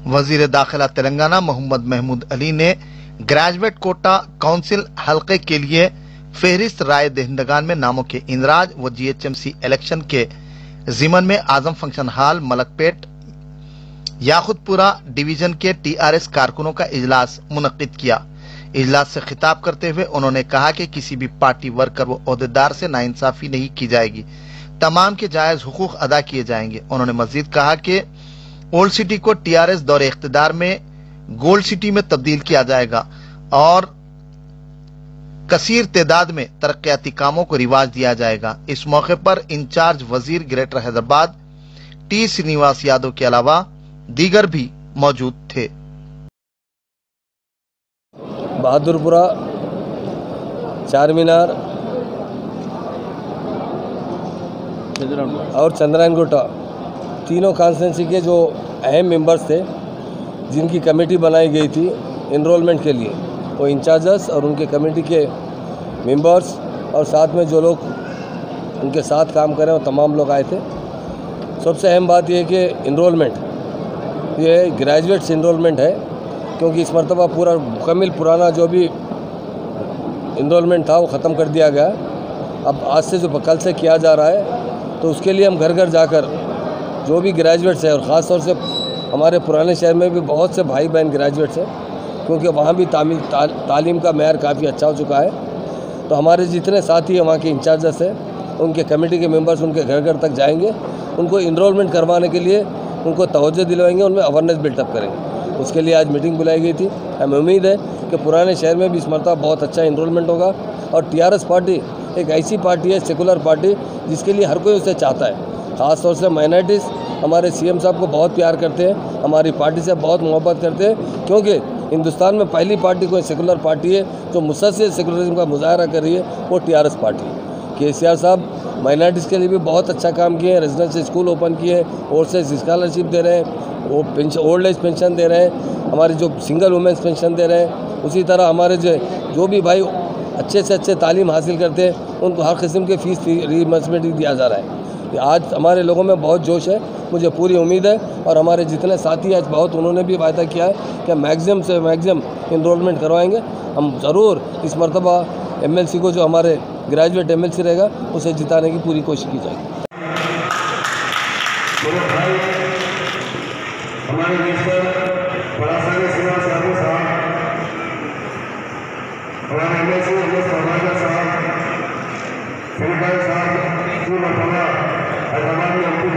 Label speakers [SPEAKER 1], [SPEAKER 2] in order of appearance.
[SPEAKER 1] वजीर दाखिला तेलंगाना मोहम्मद महमूद अली ने ग्रेजुएट कोटा काउंसिल हलके के लिए फेहरिस्त राय दहिंदगान में नामों के इंदराज व जीएचएमसी इलेक्शन के जिमन में Azam function hall Malakpet Yakutpura division के टीआरएस कारकुनों का इजलास मुनक्किद किया। इजलास से खिताब करते हुए उन्होंने कहा कि किसी भी पार्टी वर्कर व ओहदेदार से नाइंसाफी नहीं की जाएगी, तमाम के जायज हुकूक अदा किए जाएंगे। उन्होंने मजीद कहा कि ओल्ड सिटी को टीआरएस दौरे इख्तिदार में गोल्ड सिटी में तब्दील किया जाएगा और कसीर तादाद में तरक्याती कामों को रिवाज दिया जाएगा। इस मौके पर इंचार्ज वजीर ग्रेटर हैदराबाद टी श्रीनिवास यादव के अलावा दीगर भी मौजूद थे।
[SPEAKER 2] बहादुरपुरा, चार मीनार और चंद्रायनगुट्टा तीनों कॉन्स्टिट्यूंसी के जो अहम मेंबर्स थे जिनकी कमेटी बनाई गई थी इनरोलमेंट के लिए, वो इंचार्जर्स और उनके कमेटी के मेंबर्स और साथ में जो लोग उनके साथ काम करें वो तमाम लोग आए थे। सबसे अहम बात यह है कि इनरोलमेंट ये ग्रेजुएट्स इनरोलमेंट है, क्योंकि इस मरतबा पूरा मुकम्मल पुराना जो भी इनरोलमेंट था वो ख़त्म कर दिया गया। अब आज से जो कल से किया जा रहा है, तो उसके लिए हम घर घर जाकर जो भी ग्रेजुएट्स हैं, और ख़ास तौर से हमारे पुराने शहर में भी बहुत से भाई बहन ग्रेजुएट्स हैं, क्योंकि वहाँ भी तालीम का मेयार काफ़ी अच्छा हो चुका है। तो हमारे जितने साथी हैं वहाँ के इंचार्जर्स हैं, उनके कमेटी के मेंबर्स उनके घर घर तक जाएंगे, उनको इनरोलमेंट करवाने के लिए उनको तवज्जो दिलवाएंगे, उनमें अवेयरनेस बिल्डअप करेंगे। उसके लिए आज मीटिंग बुलाई गई थी। हमें उम्मीद है कि पुराने शहर में भी इस मरतबा बहुत अच्छा इनरोलमेंट होगा। और टीआरएस पार्टी एक ऐसी पार्टी है, सेकुलर पार्टी, जिसके लिए हर कोई उसे चाहता है। ख़ास तौर से माइनॉरिटीज़ हमारे सीएम साहब को बहुत प्यार करते हैं, हमारी पार्टी से बहुत मोहब्बत करते हैं, क्योंकि हिंदुस्तान में पहली पार्टी कोई सेकुलर पार्टी है जो मुसलसल सेकुलरिज्म का मुजाहरा कर रही है, वो टीआरएस पार्टी है। केसीआर साहब माइनॉरिटीज़ के लिए भी बहुत अच्छा काम किए हैं, रेजिडेंशियल स्कूल ओपन किए हैं, और से स्कॉलरशिप दे रहे हैं, वो पेंशन, ओल्ड एज पेंशन दे रहे हैं, हमारे जो सिंगल वुमेंस पेंशन दे रहे हैं। उसी तरह हमारे जो भी भाई अच्छे से अच्छे तालीम हासिल करते हैं, उनको हर किस्म के फीस रीइंबर्समेंट दिया जा रहा है। आज हमारे लोगों में बहुत जोश है, मुझे पूरी उम्मीद है, और हमारे जितने साथी आज बहुत उन्होंने भी वायदा किया है कि मैक्सिमम से मैक्सिमम इनरोलमेंट करवाएंगे। हम ज़रूर इस मरतबा एमएलसी को, जो हमारे ग्रेजुएट एमएलसी रहेगा, उसे जिताने की पूरी कोशिश की जाएगी।
[SPEAKER 3] हमारे मिनिस्टर परासानी श्रीनिवास यादव साहब, हमारे एमएलसी साहब, सेनेटर साहब, जो हैदराबाद में एमपी